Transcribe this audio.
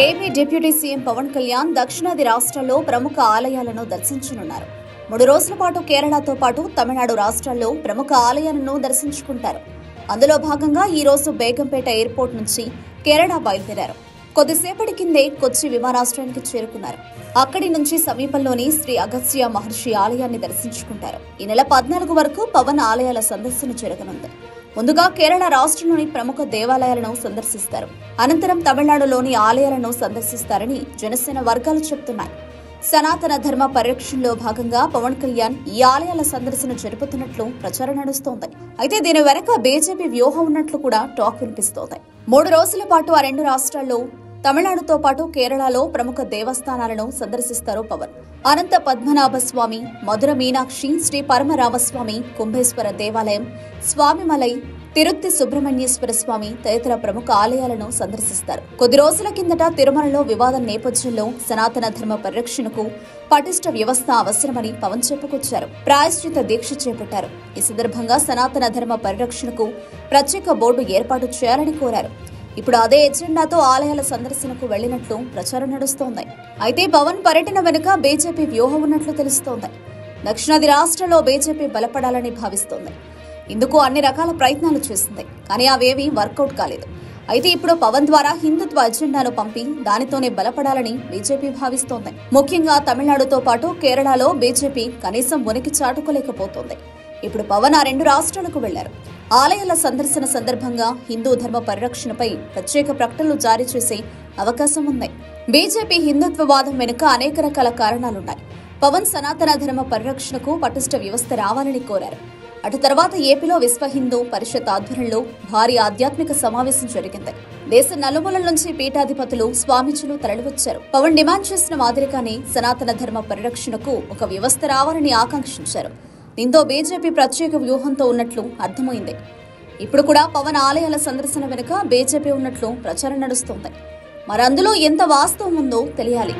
AP deputy CM Pawan Kalyan దక్షిణాది రాష్ట్రాల్లో ప్రముఖ ఆలయాలను దర్శించనున్నారు. 3 రోజుల పాటు కేరళతో పాటు తమిళనాడు రాష్ట్రాల్లో ప్రముఖ ఆలయాలను దర్శించుకుంటారు. అందులో భాగంగా ఈ రోజు బేగంపేట ఎయిర్పోర్ట్ నుంచి కేరళ బయలుదేరారు. కొద్దిసేపటి కిందే కొచ్చి విమానాశ్రయానికి చేరుకున్నారు. అక్కడి నుంచి సమీపంలోని శ్రీ అగస్త్య మహర్షి ఆలయాన్ని దర్శించుకుంటారు. ఈ నెల 14 వరకు పవన్ ఆలయాల సందర్శన జరగనుంది. ముందుగా కేరళ రాష్ట్రంలోని ప్రముఖ దేవాలయాలను సందర్శిస్తారు. అనంతరం తమిళనాడులోని ఆలయాలను సందర్శిస్తారని జనసేన వర్గాలు చెబుతున్నాయి. సనాతన ధర్మ పరిరక్షణలో భాగంగా పవన్ కళ్యాణ్ ఈ ఆలయాల సందర్శన జరుపుతున్నట్లు ప్రచారం నడుస్తోంది. అయితే దీని వెనక బీజేపీ వ్యూహం ఉన్నట్లు కూడా టాక్ వినిపిస్తోంది. 3 రోజుల పాటు ఆ 2 రాష్ట్రాల్లో తమిళనాడుతో పాటు కేరళలో ప్రముఖ దేవస్థానాలను సందర్శిస్తారు పవన్. అనంత పద్మనాభ స్వామి, మధుర మీనాక్షి, శ్రీ పరమరామస్వామి, కుంభేశ్వర దేవాలయం, స్వామిమలై, తిరుత్తి సుబ్రహ్మణ్యేశ్వర స్వామి తదితర ప్రముఖ ఆలయాలను సందర్శిస్తారు. కొద్ది రోజుల కిందట తిరుమలలో వివాదం నేపథ్యంలో సనాతన ధర్మ పరిరక్షణకు పటిష్ట వ్యవస్థ అవసరమని పవన్ చెప్పుకొచ్చారు. ప్రాయశ్చిత దీక్ష చేపట్టారు. ఈ సందర్భంగా సనాతన ధర్మ పరిరక్షణకు ప్రత్యేక బోర్డు ఏర్పాటు చేయాలని కోరారు. ఇప్పుడు అదే ఎజెండాతో ఆలయాల సందర్శనకు వెళ్లినట్లు ప్రచారం నడుస్తోంది. అయితే పవన్ పర్యటన వెనుక బీజేపీ వ్యూహం ఉన్నట్లు తెలుస్తోంది. దక్షిణాది రాష్ట్రాల్లో బీజేపీ బలపడాలని భావిస్తోంది. ఇందుకు అన్ని రకాల ప్రయత్నాలు చేసింది. కానీ అవేవీ వర్కౌట్ కాలేదు. అయితే ఇప్పుడు పవన్ ద్వారా హిందుత్వ ఎజెండాను పంపి దానితోనే బలపడాలని బీజేపీ భావిస్తోంది. ముఖ్యంగా తమిళనాడుతో పాటు కేరళలో బీజేపీ కనీసం ఉనికి చాటుకోలేకపోతోంది. ఇప్పుడు పవన్ ఆ 2 రాష్ట్రాలకు వెళ్లారు. ఆలయాల సందర్శన సందర్భంగా హిందూ ధర్మ పరిరక్షణపై ప్రత్యేక ప్రకటనలు జారీ చేసే అవకాశం ఉంది. బీజేపీ హిందుత్వవాదం వెనుక అనేక రకాల కారణాలున్నాయి. పవన్ సనాతన ధర్మ పరిరక్షణకు పటిష్ట వ్యవస్థ రావాలని కోరారు. అటు తర్వాత ఏపీలో విశ్వ హిందూ పరిషత్ ఆధ్వర్యంలో భారీ ఆధ్యాత్మిక సమావేశం జరిగింది. దేశ నలుమూలల నుంచి పీఠాధిపతులు, స్వామీజీలు తరలివచ్చారు. పవన్ డిమాండ్ చేసిన మాదిరిగానే సనాతన ధర్మ పరిరక్షణకు ఒక వ్యవస్థ రావాలని ఆకాంక్షించారు. దీంతో బీజేపీ ప్రత్యేక వ్యూహంతో ఉన్నట్లు అర్థమైంది. ఇప్పుడు కూడా పవన్ ఆలయాల సందర్శన వెనుక బీజేపీ ఉన్నట్లు ప్రచారం నడుస్తోంది. మరి అందులో ఎంత వాస్తవం ఉందో తెలియాలి.